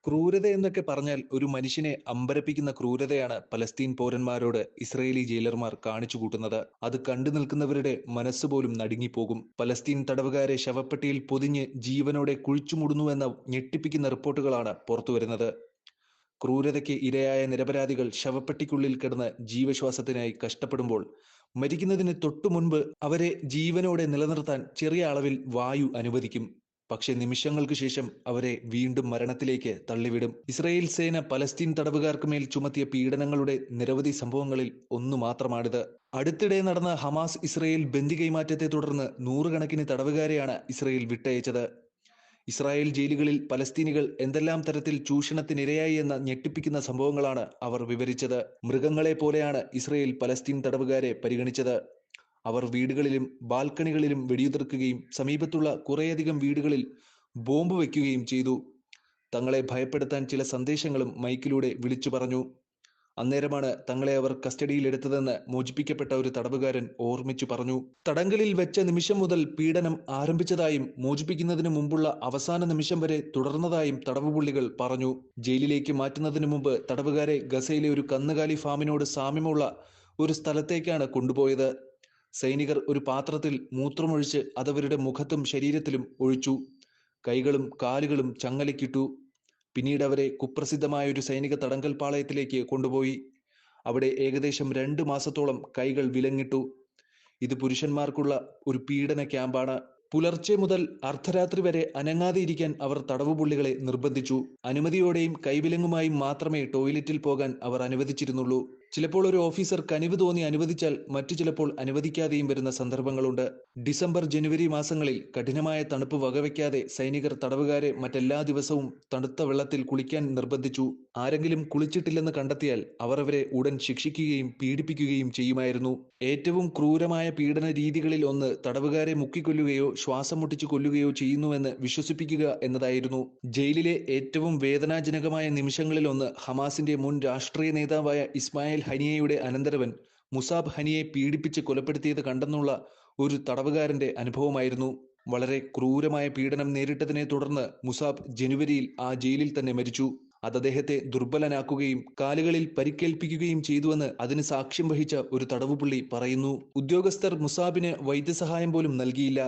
ക്രൂരത എന്നൊക്കെ പറഞ്ഞാൽ ഒരു മനുഷ്യനെ അമ്പരപ്പിക്കുന്ന ക്രൂരതയാണ് പലസ്തീൻ പൗരന്മാരോട് ഇസ്രയേലി ജയിലർമാർ കാണിച്ചു കൂട്ടുന്നത്. അത് കണ്ടു നിൽക്കുന്നവരുടെ മനസ്സുപോലും നടുങ്ങിപ്പോകും. പലസ്തീൻ തടവുകാരെ ശവപ്പെട്ടിയിൽ പൊതിഞ്ഞ് ജീവനോടെ കുഴിച്ചുമൂടുന്നുവെന്ന ഞെട്ടിപ്പിക്കുന്ന റിപ്പോർട്ടുകളാണ് പുറത്തുവരുന്നത്. ക്രൂരതയ്ക്ക് ഇരയായ നിരപരാധികൾ ശവപ്പെട്ടിക്കുള്ളിൽ കിടന്ന് ജീവശ്വാസത്തിനായി കഷ്ടപ്പെടുമ്പോൾ മരിക്കുന്നതിന് തൊട്ടുമുൻപ് അവരെ ജീവനോടെ നിലനിർത്താൻ ചെറിയ അളവിൽ വായു അനുവദിക്കും. പക്ഷെ നിമിഷങ്ങൾക്ക് ശേഷം അവരെ വീണ്ടും മരണത്തിലേക്ക് തള്ളിവിടും. ഇസ്രായേൽ സേന പലസ്തീൻ തടവുകാർക്ക് മേൽ ചുമത്തിയ പീഡനങ്ങളുടെ നിരവധി സംഭവങ്ങളിൽ ഒന്നു മാത്രമാണിത്. അടുത്തിടെ നടന്ന ഹമാസ് ഇസ്രായേൽ ബന്ദി കൈമാറ്റത്തെ തുടർന്ന് നൂറുകണക്കിന് തടവുകാരെയാണ് ഇസ്രായേൽ വിട്ടയച്ചത്. ഇസ്രായേൽ ജയിലുകളിൽ പലസ്തീനികൾ എന്തെല്ലാം തരത്തിൽ ചൂഷണത്തിനിരയായി എന്ന ഞെട്ടിപ്പിക്കുന്ന സംഭവങ്ങളാണ് അവർ വിവരിച്ചത്. മൃഗങ്ങളെ പോലെയാണ് ഇസ്രായേൽ പലസ്തീൻ തടവുകാരെ പരിഗണിച്ചത്. അവർ വീടുകളിലും ബാൽക്കണികളിലും വെടിയുതിർക്കുകയും സമീപത്തുള്ള കുറേയധികം വീടുകളിൽ ബോംബ് വയ്ക്കുകയും ചെയ്തു. തങ്ങളെ ഭയപ്പെടുത്താൻ ചില സന്ദേശങ്ങളും മൈക്കിലൂടെ വിളിച്ചു പറഞ്ഞു. അന്നേരമാണ് തങ്ങളെ അവർ കസ്റ്റഡിയിലെടുത്തതെന്ന് മോചിപ്പിക്കപ്പെട്ട ഒരു തടവുകാരൻ ഓർമ്മിച്ചു പറഞ്ഞു. തടങ്കലിൽ വെച്ച നിമിഷം മുതൽ പീഡനം ആരംഭിച്ചതായും മോചിപ്പിക്കുന്നതിന് മുമ്പുള്ള അവസാന നിമിഷം വരെ തുടർന്നതായും തടവുപുള്ളികൾ പറഞ്ഞു. ജയിലിലേക്ക് മാറ്റുന്നതിന് മുമ്പ് തടവുകാരെ ഗസയിലെ ഒരു കന്നുകാലി ഫാമിനോട് സാമ്യമുള്ള ഒരു സ്ഥലത്തേക്കാണ് കൊണ്ടുപോയത്. സൈനികർ ഒരു പാത്രത്തിൽ മൂത്രമൊഴിച്ച് അതവരുടെ മുഖത്തും ശരീരത്തിലും ഒഴിച്ചു. കൈകളും കാലുകളും ചങ്ങലയ്ക്കിട്ടു. പിന്നീട് അവരെ കുപ്രസിദ്ധമായ ഒരു സൈനിക തടങ്കൽ പാളയത്തിലേക്ക് കൊണ്ടുപോയി. അവിടെ ഏകദേശം 2 മാസത്തോളം കൈകൾ വിലങ്ങിട്ടു. ഇത് പുരുഷന്മാർക്കുള്ള ഒരു പീഡന ക്യാമ്പാണ്. പുലർച്ചെ മുതൽ അർദ്ധരാത്രി വരെ അനങ്ങാതെ ഇരിക്കാൻ അവർ തടവുപുള്ളികളെ നിർബന്ധിച്ചു. അനുമതിയോടെയും കൈവിലങ്ങുമായും മാത്രമേ ടോയ്ലറ്റിൽ പോകാൻ അവർ അനുവദിച്ചിരുന്നുള്ളൂ. ചിലപ്പോൾ ഒരു ഓഫീസർ കനിവ് തോന്നി അനുവദിച്ചാൽ മറ്റു ചിലപ്പോൾ അനുവദിക്കാതെയും വരുന്ന സന്ദർഭങ്ങളുണ്ട്. ഡിസംബർ ജനുവരി മാസങ്ങളിൽ കഠിനമായ തണുപ്പ് വകവയ്ക്കാതെ സൈനികർ തടവുകാരെ മറ്റെല്ലാ ദിവസവും തണുത്ത വെള്ളത്തിൽ കുളിക്കാൻ നിർബന്ധിച്ചു. ആരെങ്കിലും കുളിച്ചിട്ടില്ലെന്ന് കണ്ടെത്തിയാൽ അവർ അവരെ ഉടൻ ശിക്ഷിക്കുകയും പീഡിപ്പിക്കുകയും ചെയ്യുമായിരുന്നു. ഏറ്റവും ക്രൂരമായ പീഡന രീതികളിൽ ഒന്ന് തടവുകാരെ മുക്കിക്കൊല്ലുകയോ ശ്വാസം മുട്ടിച്ചു കൊല്ലുകയോ ചെയ്യുന്നുവെന്ന് വിശ്വസിപ്പിക്കുക എന്നതായിരുന്നു. ജയിലിലെ ഏറ്റവും വേദനാജനകമായ നിമിഷങ്ങളിൽ ഒന്ന് ഹമാസിന്റെ മുൻ രാഷ്ട്രീയ നേതാവായ ഇസ്മായിൽ ഹനിയയുടെ അനന്തരവൻ മുസാബ് ഹനിയെ പീഡിപ്പിച്ച് കൊലപ്പെടുത്തിയത് കണ്ടെന്നുള്ള ഒരു തടവുകാരന്റെ അനുഭവമായിരുന്നു. വളരെ ക്രൂരമായ പീഡനം നേരിട്ടതിനെ തുടർന്ന് മുസാബ് ജനുവരിയിൽ ആ ജയിലിൽ തന്നെ മരിച്ചു. അത് അദ്ദേഹത്തെ ദുർബലനാക്കുകയും കാലുകളിൽ പരിക്കേൽപ്പിക്കുകയും ചെയ്തുവെന്ന് അതിന് സാക്ഷ്യം വഹിച്ച ഒരു തടവുപുള്ളി പറയുന്നു. ഉദ്യോഗസ്ഥർ മുസാബിന് വൈദ്യസഹായം പോലും നൽകിയില്ല.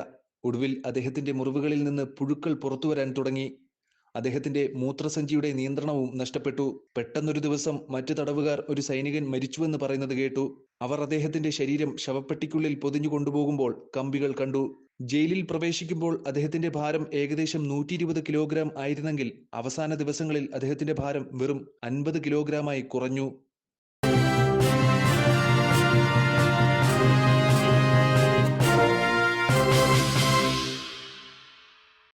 ഒടുവിൽ അദ്ദേഹത്തിന്റെ മുറിവുകളിൽ നിന്ന് പുഴുക്കൾ പുറത്തുവരാൻ തുടങ്ങി. അദ്ദേഹത്തിന്റെ മൂത്രസഞ്ചിയുടെ നിയന്ത്രണവും നഷ്ടപ്പെട്ടു. പെട്ടെന്നൊരു ദിവസം മറ്റു തടവുകാർ ഒരു സൈനികൻ മരിച്ചുവെന്ന് പറയുന്നത് കേട്ടു. അവർ അദ്ദേഹത്തിന്റെ ശരീരം ശവപ്പെട്ടിക്കുള്ളിൽ പൊതിഞ്ഞു കൊണ്ടുപോകുമ്പോൾ കമ്പികൾ കണ്ടു. ജയിലിൽ പ്രവേശിക്കുമ്പോൾ അദ്ദേഹത്തിന്റെ ഭാരം ഏകദേശം 120 കിലോഗ്രാം ആയിരുന്നെങ്കിൽ അവസാന ദിവസങ്ങളിൽ അദ്ദേഹത്തിന്റെ ഭാരം വെറും 50 കിലോഗ്രാമായി കുറഞ്ഞു.